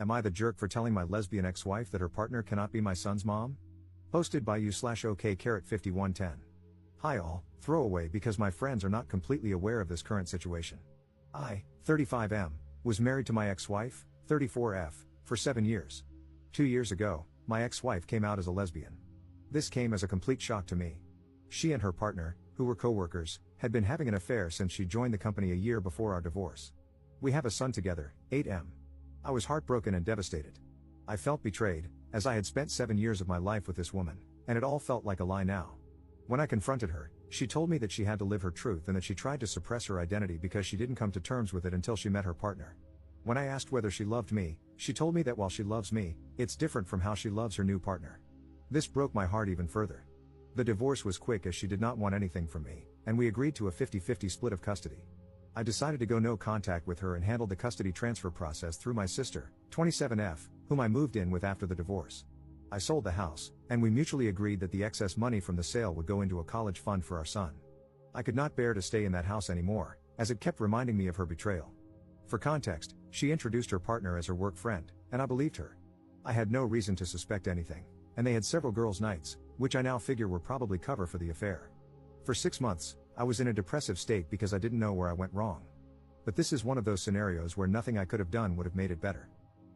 Am I the jerk for telling my lesbian ex-wife that her partner cannot be my son's mom? Posted by you/OK5110. Hi all, throwaway because my friends are not completely aware of this current situation. I, 35M, was married to my ex-wife, 34F, for 7 years. 2 years ago, my ex-wife came out as a lesbian. This came as a complete shock to me. She and her partner, who were co-workers, had been having an affair since she joined the company a year before our divorce. We have a son together, 8M. I was heartbroken and devastated. I felt betrayed, as I had spent 7 years of my life with this woman, and it all felt like a lie now. When I confronted her, she told me that she had to live her truth and that she tried to suppress her identity because she didn't come to terms with it until she met her partner. When I asked whether she loved me, she told me that while she loves me, it's different from how she loves her new partner. This broke my heart even further. The divorce was quick as she did not want anything from me, and we agreed to a 50-50 split of custody. I decided to go no contact with her and handled the custody transfer process through my sister, 27F, whom I moved in with after the divorce. I sold the house, and we mutually agreed that the excess money from the sale would go into a college fund for our son. I could not bear to stay in that house anymore, as it kept reminding me of her betrayal. For context, she introduced her partner as her work friend, and I believed her. I had no reason to suspect anything, and they had several girls' nights, which I now figure were probably cover for the affair. For 6 months, I was in a depressive state because I didn't know where I went wrong. But this is one of those scenarios where nothing I could have done would have made it better.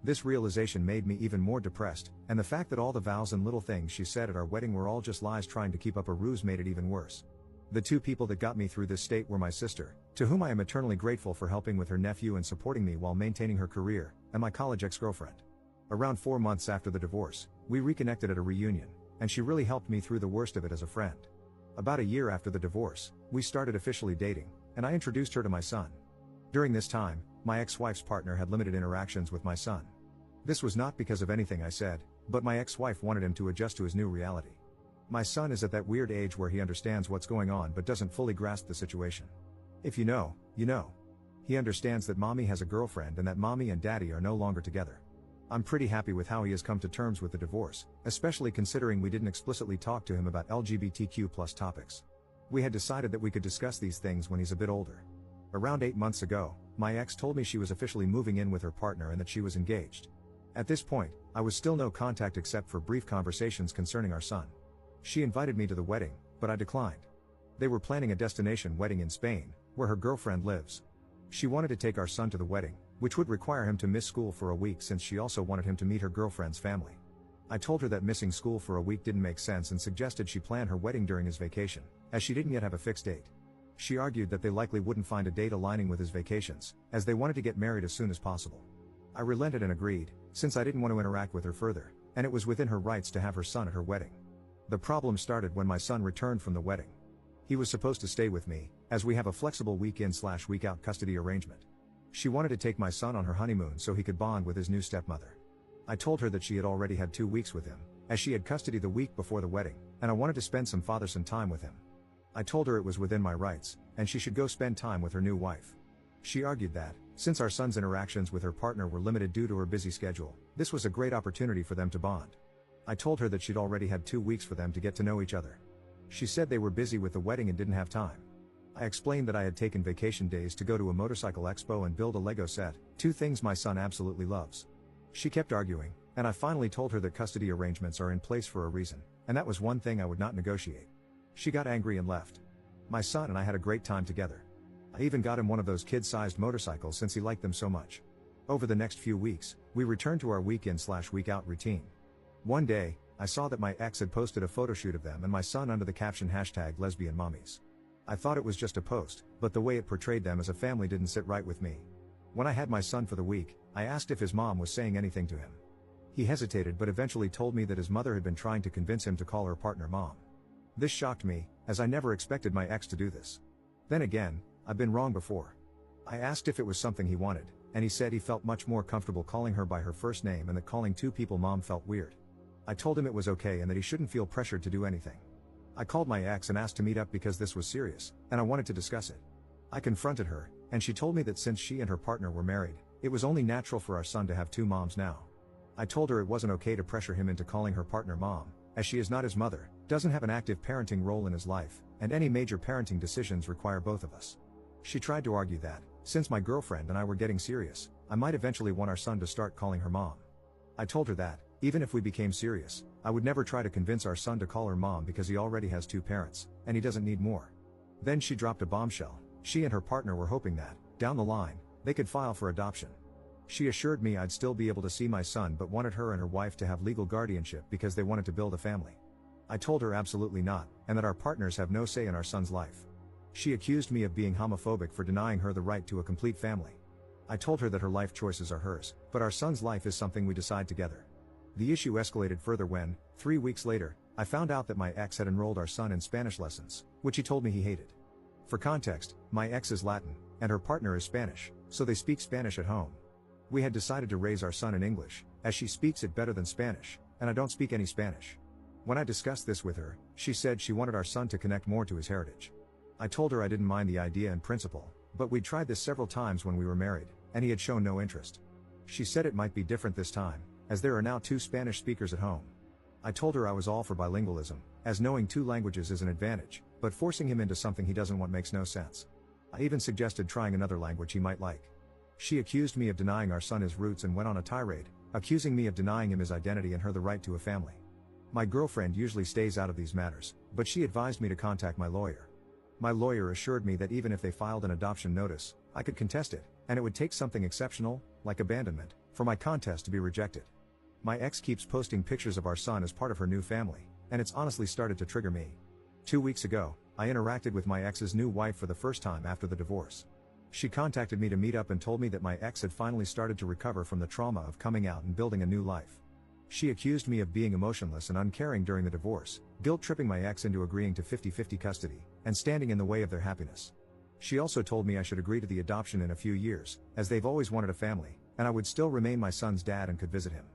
This realization made me even more depressed, and the fact that all the vows and little things she said at our wedding were all just lies trying to keep up a ruse made it even worse. The two people that got me through this state were my sister, to whom I am eternally grateful for helping with her nephew and supporting me while maintaining her career, and my college ex-girlfriend. Around 4 months after the divorce, we reconnected at a reunion, and she really helped me through the worst of it as a friend. About a year after the divorce, we started officially dating, and I introduced her to my son. During this time, my ex-wife's partner had limited interactions with my son. This was not because of anything I said, but my ex-wife wanted him to adjust to his new reality. My son is at that weird age where he understands what's going on but doesn't fully grasp the situation. If you know, you know. He understands that mommy has a girlfriend and that mommy and daddy are no longer together. I'm pretty happy with how he has come to terms with the divorce, especially considering we didn't explicitly talk to him about LGBTQ+ topics. We had decided that we could discuss these things when he's a bit older. Around 8 months ago, my ex told me she was officially moving in with her partner and that she was engaged. At this point, I was still no contact except for brief conversations concerning our son. She invited me to the wedding, but I declined. They were planning a destination wedding in Spain, where her girlfriend lives. She wanted to take our son to the wedding, which would require him to miss school for a week since she also wanted him to meet her girlfriend's family. I told her that missing school for a week didn't make sense and suggested she plan her wedding during his vacation, as she didn't yet have a fixed date. She argued that they likely wouldn't find a date aligning with his vacations, as they wanted to get married as soon as possible. I relented and agreed, since I didn't want to interact with her further, and it was within her rights to have her son at her wedding. The problem started when my son returned from the wedding. He was supposed to stay with me, as we have a flexible week-in/week-out custody arrangement. She wanted to take my son on her honeymoon so he could bond with his new stepmother. I told her that she had already had 2 weeks with him, as she had custody the week before the wedding, and I wanted to spend some father-son time with him. I told her it was within my rights, and she should go spend time with her new wife. She argued that, since our son's interactions with her partner were limited due to her busy schedule, this was a great opportunity for them to bond. I told her that she'd already had 2 weeks for them to get to know each other. She said they were busy with the wedding and didn't have time. I explained that I had taken vacation days to go to a motorcycle expo and build a Lego set, 2 things my son absolutely loves. She kept arguing, and I finally told her that custody arrangements are in place for a reason, and that was one thing I would not negotiate. She got angry and left. My son and I had a great time together. I even got him one of those kid-sized motorcycles since he liked them so much. Over the next few weeks, we returned to our week-in/week-out routine. One day, I saw that my ex had posted a photo shoot of them and my son under the caption #lesbianmommies. I thought it was just a post, but the way it portrayed them as a family didn't sit right with me. When I had my son for the week, I asked if his mom was saying anything to him. He hesitated but eventually told me that his mother had been trying to convince him to call her partner mom. This shocked me, as I never expected my ex to do this. Then again, I've been wrong before. I asked if it was something he wanted, and he said he felt much more comfortable calling her by her first name and that calling 2 people mom felt weird. I told him it was okay and that he shouldn't feel pressured to do anything. I called my ex and asked to meet up because this was serious, and I wanted to discuss it. I confronted her, and she told me that since she and her partner were married, it was only natural for our son to have 2 moms now. I told her it wasn't okay to pressure him into calling her partner mom, as she is not his mother, doesn't have an active parenting role in his life, and any major parenting decisions require both of us. She tried to argue that, since my girlfriend and I were getting serious, I might eventually want our son to start calling her mom. I told her that, even if we became serious, I would never try to convince our son to call her mom because he already has 2 parents, and he doesn't need more. Then she dropped a bombshell. She and her partner were hoping that, down the line, they could file for adoption. She assured me I'd still be able to see my son but wanted her and her wife to have legal guardianship because they wanted to build a family. I told her absolutely not, and that our partners have no say in our son's life. She accused me of being homophobic for denying her the right to a complete family. I told her that her life choices are hers, but our son's life is something we decide together. The issue escalated further when, 3 weeks later, I found out that my ex had enrolled our son in Spanish lessons, which he told me he hated. For context, my ex is Latin, and her partner is Spanish, so they speak Spanish at home. We had decided to raise our son in English, as she speaks it better than Spanish, and I don't speak any Spanish. When I discussed this with her, she said she wanted our son to connect more to his heritage. I told her I didn't mind the idea in principle, but we'd tried this several times when we were married, and he had shown no interest. She said it might be different this time, as there are now 2 Spanish speakers at home. I told her I was all for bilingualism, as knowing 2 languages is an advantage, but forcing him into something he doesn't want makes no sense. I even suggested trying another language he might like. She accused me of denying our son his roots and went on a tirade, accusing me of denying him his identity and her the right to a family. My girlfriend usually stays out of these matters, but she advised me to contact my lawyer. My lawyer assured me that even if they filed an adoption notice, I could contest it, and it would take something exceptional, like abandonment, for my contest to be rejected. My ex keeps posting pictures of our son as part of her new family, and it's honestly started to trigger me. 2 weeks ago, I interacted with my ex's new wife for the first time after the divorce. She contacted me to meet up and told me that my ex had finally started to recover from the trauma of coming out and building a new life. She accused me of being emotionless and uncaring during the divorce, guilt-tripping my ex into agreeing to 50-50 custody, and standing in the way of their happiness. She also told me I should agree to the adoption in a few years, as they've always wanted a family, and I would still remain my son's dad and could visit him.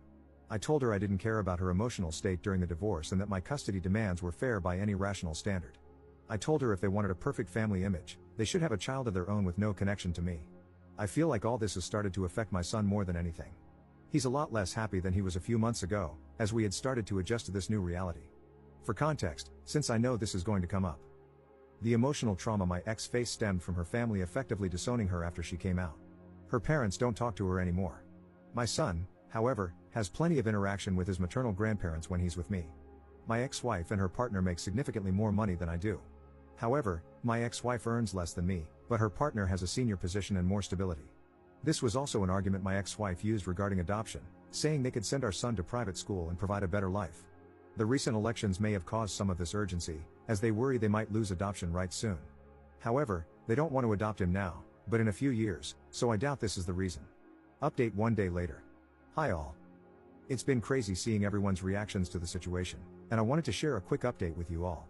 I told her I didn't care about her emotional state during the divorce and that my custody demands were fair by any rational standard. I told her if they wanted a perfect family image, they should have a child of their own with no connection to me. I feel like all this has started to affect my son more than anything. He's a lot less happy than he was a few months ago, as we had started to adjust to this new reality. For context, since I know this is going to come up, the emotional trauma my ex faced stemmed from her family effectively disowning her after she came out. Her parents don't talk to her anymore. My son, however, has plenty of interaction with his maternal grandparents when he's with me. My ex-wife and her partner make significantly more money than I do. However, my ex-wife earns less than me, but her partner has a senior position and more stability. This was also an argument my ex-wife used regarding adoption, saying they could send our son to private school and provide a better life. The recent elections may have caused some of this urgency, as they worry they might lose adoption rights soon. However, they don't want to adopt him now, but in a few years, so I doubt this is the reason. Update 1 day later. Hi all. It's been crazy seeing everyone's reactions to the situation, and I wanted to share a quick update with you all.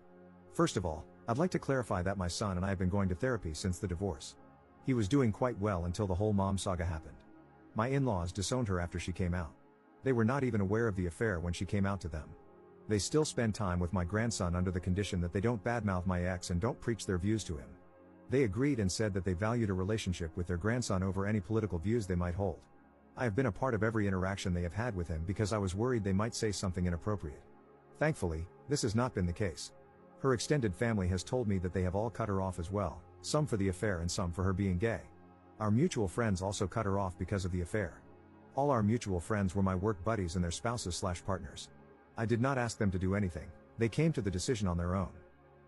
First of all, I'd like to clarify that my son and I have been going to therapy since the divorce. He was doing quite well until the whole mom saga happened. My in-laws disowned her after she came out. They were not even aware of the affair when she came out to them. They still spend time with my grandson under the condition that they don't badmouth my ex and don't preach their views to him. They agreed and said that they valued a relationship with their grandson over any political views they might hold. I have been a part of every interaction they have had with him because I was worried they might say something inappropriate. Thankfully, this has not been the case. Her extended family has told me that they have all cut her off as well, some for the affair and some for her being gay. Our mutual friends also cut her off because of the affair. All our mutual friends were my work buddies and their spouses/partners. I did not ask them to do anything, they came to the decision on their own.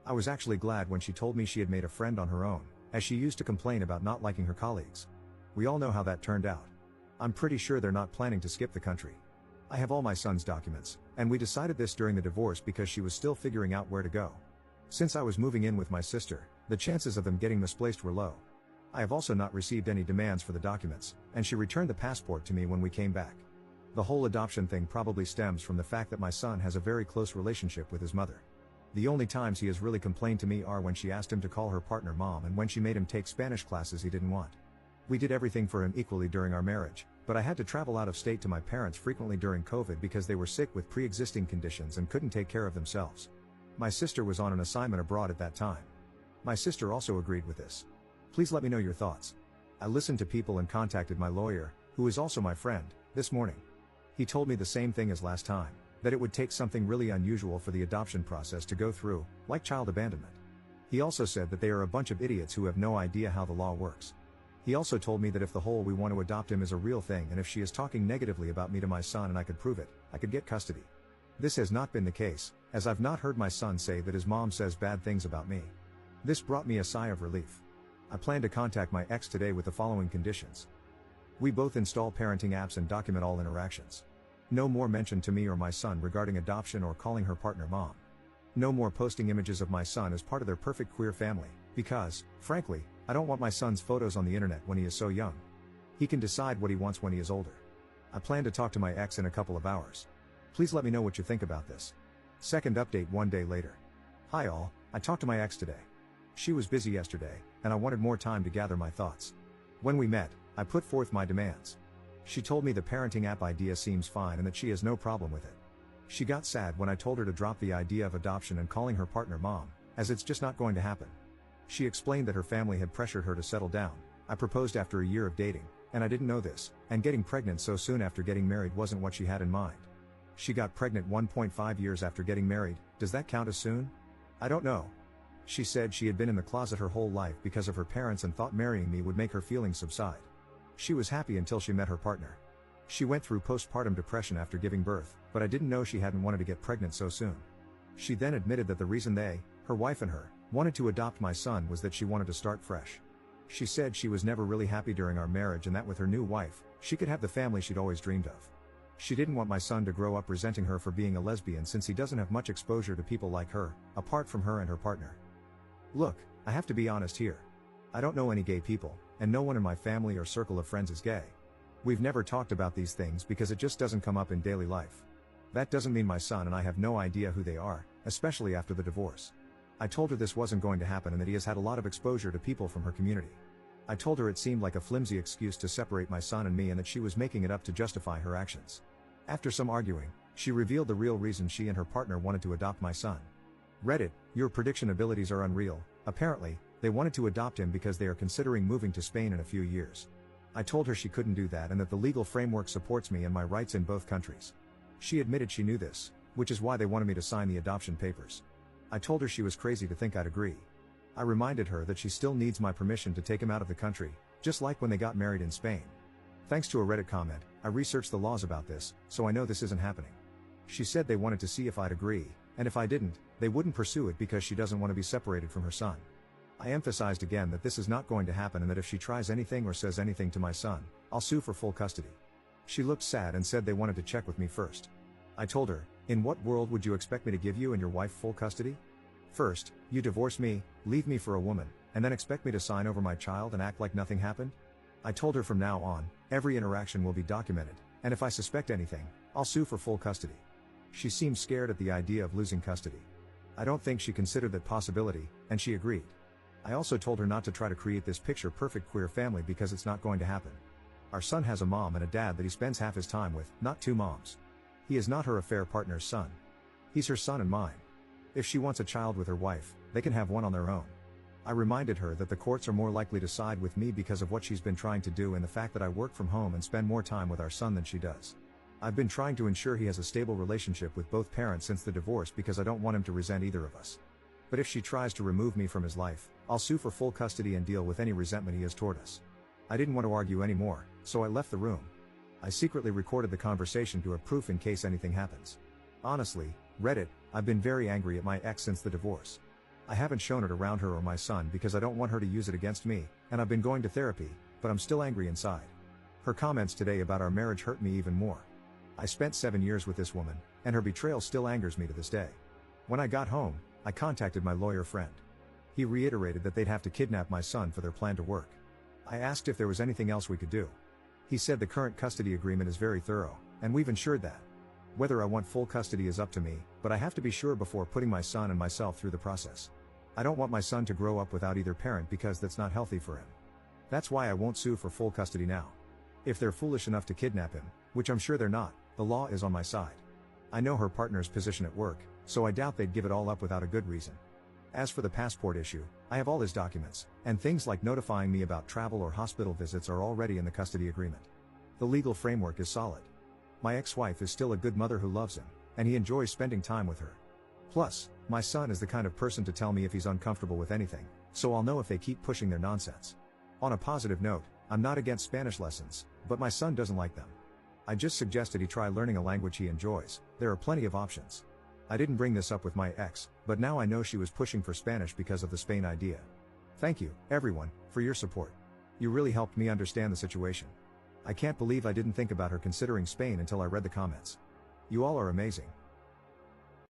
I was actually glad when she told me she had made a friend on her own, as she used to complain about not liking her colleagues. We all know how that turned out. I'm pretty sure they're not planning to skip the country. I have all my son's documents, and we decided this during the divorce because she was still figuring out where to go. Since I was moving in with my sister, the chances of them getting misplaced were low. I have also not received any demands for the documents, and she returned the passport to me when we came back. The whole adoption thing probably stems from the fact that my son has a very close relationship with his mother. The only times he has really complained to me are when she asked him to call her partner mom and when she made him take Spanish classes he didn't want. We did everything for him equally during our marriage, but I had to travel out of state to my parents frequently during COVID because they were sick with pre-existing conditions and couldn't take care of themselves. My sister was on an assignment abroad at that time. My sister also agreed with this. Please let me know your thoughts. I listened to people and contacted my lawyer, who is also my friend, this morning. He told me the same thing as last time, that it would take something really unusual for the adoption process to go through, like child abandonment. He also said that they are a bunch of idiots who have no idea how the law works. He also told me that if the whole "we want to adopt him" is a real thing and if she is talking negatively about me to my son and I could prove it, I could get custody. This has not been the case, as I've not heard my son say that his mom says bad things about me. This brought me a sigh of relief. I plan to contact my ex today with the following conditions. We both install parenting apps and document all interactions. No more mention to me or my son regarding adoption or calling her partner mom. No more posting images of my son as part of their perfect queer family, because, frankly, I don't want my son's photos on the internet when he is so young. He can decide what he wants when he is older. I plan to talk to my ex in a couple of hours. Please let me know what you think about this. Second update 1 day later. Hi all, I talked to my ex today. She was busy yesterday, and I wanted more time to gather my thoughts. When we met, I put forth my demands. She told me the parenting app idea seems fine and that she has no problem with it. She got sad when I told her to drop the idea of adoption and calling her partner mom, as it's just not going to happen. She explained that her family had pressured her to settle down. I proposed after a year of dating, and I didn't know this, and getting pregnant so soon after getting married wasn't what she had in mind. She got pregnant 1.5 years after getting married. Does that count as soon? I don't know. She said she had been in the closet her whole life because of her parents and thought marrying me would make her feelings subside. She was happy until she met her partner. She went through postpartum depression after giving birth, but I didn't know she hadn't wanted to get pregnant so soon. She then admitted that the reason they, her wife and her, wanted to adopt my son was that she wanted to start fresh. She said she was never really happy during our marriage and that with her new wife, she could have the family she'd always dreamed of. She didn't want my son to grow up resenting her for being a lesbian since he doesn't have much exposure to people like her, apart from her and her partner. Look, I have to be honest here. I don't know any gay people, and no one in my family or circle of friends is gay. We've never talked about these things because it just doesn't come up in daily life. That doesn't mean my son and I have no idea who they are, especially after the divorce. I told her this wasn't going to happen and that he has had a lot of exposure to people from her community. I told her it seemed like a flimsy excuse to separate my son and me and that she was making it up to justify her actions. After some arguing, she revealed the real reason she and her partner wanted to adopt my son. Reddit, your prediction abilities are unreal. Apparently, they wanted to adopt him because they are considering moving to Spain in a few years. I told her she couldn't do that and that the legal framework supports me and my rights in both countries. She admitted she knew this, which is why they wanted me to sign the adoption papers. I told her she was crazy to think I'd agree. I reminded her that she still needs my permission to take him out of the country, just like when they got married in Spain. Thanks to a Reddit comment, I researched the laws about this, so I know this isn't happening. She said they wanted to see if I'd agree, and if I didn't, they wouldn't pursue it because she doesn't want to be separated from her son. I emphasized again that this is not going to happen and that if she tries anything or says anything to my son, I'll sue for full custody. She looked sad and said they wanted to check with me first. I told her, in what world would you expect me to give you and your wife full custody? First, you divorce me, leave me for a woman, and then expect me to sign over my child and act like nothing happened? I told her from now on, every interaction will be documented, and if I suspect anything, I'll sue for full custody. She seemed scared at the idea of losing custody. I don't think she considered that possibility, and she agreed. I also told her not to try to create this picture-perfect queer family because it's not going to happen. Our son has a mom and a dad that he spends half his time with, not two moms. He is not her affair partner's son. He's her son and mine. If she wants a child with her wife, they can have one on their own. I reminded her that the courts are more likely to side with me because of what she's been trying to do and the fact that I work from home and spend more time with our son than she does. I've been trying to ensure he has a stable relationship with both parents since the divorce because I don't want him to resent either of us. But if she tries to remove me from his life, I'll sue for full custody and deal with any resentment he has toward us. I didn't want to argue anymore, so I left the room. I secretly recorded the conversation to have proof in case anything happens. Honestly, Reddit, I've been very angry at my ex since the divorce. I haven't shown it around her or my son because I don't want her to use it against me, and I've been going to therapy, but I'm still angry inside. Her comments today about our marriage hurt me even more. I spent 7 years with this woman, and her betrayal still angers me to this day. When I got home, I contacted my lawyer friend. He reiterated that they'd have to kidnap my son for their plan to work. I asked if there was anything else we could do. He said the current custody agreement is very thorough, and we've ensured that. Whether I want full custody is up to me, but I have to be sure before putting my son and myself through the process. I don't want my son to grow up without either parent because that's not healthy for him. That's why I won't sue for full custody now. If they're foolish enough to kidnap him, which I'm sure they're not, the law is on my side. I know her partner's position at work, so I doubt they'd give it all up without a good reason. As for the passport issue, I have all his documents, and things like notifying me about travel or hospital visits are already in the custody agreement. The legal framework is solid. My ex-wife is still a good mother who loves him, and he enjoys spending time with her. Plus, my son is the kind of person to tell me if he's uncomfortable with anything, so I'll know if they keep pushing their nonsense. On a positive note, I'm not against Spanish lessons, but my son doesn't like them. I just suggested he try learning a language he enjoys. There are plenty of options. I didn't bring this up with my ex, but now I know she was pushing for Spanish because of the Spain idea. Thank you, everyone, for your support. You really helped me understand the situation. I can't believe I didn't think about her considering Spain until I read the comments. You all are amazing.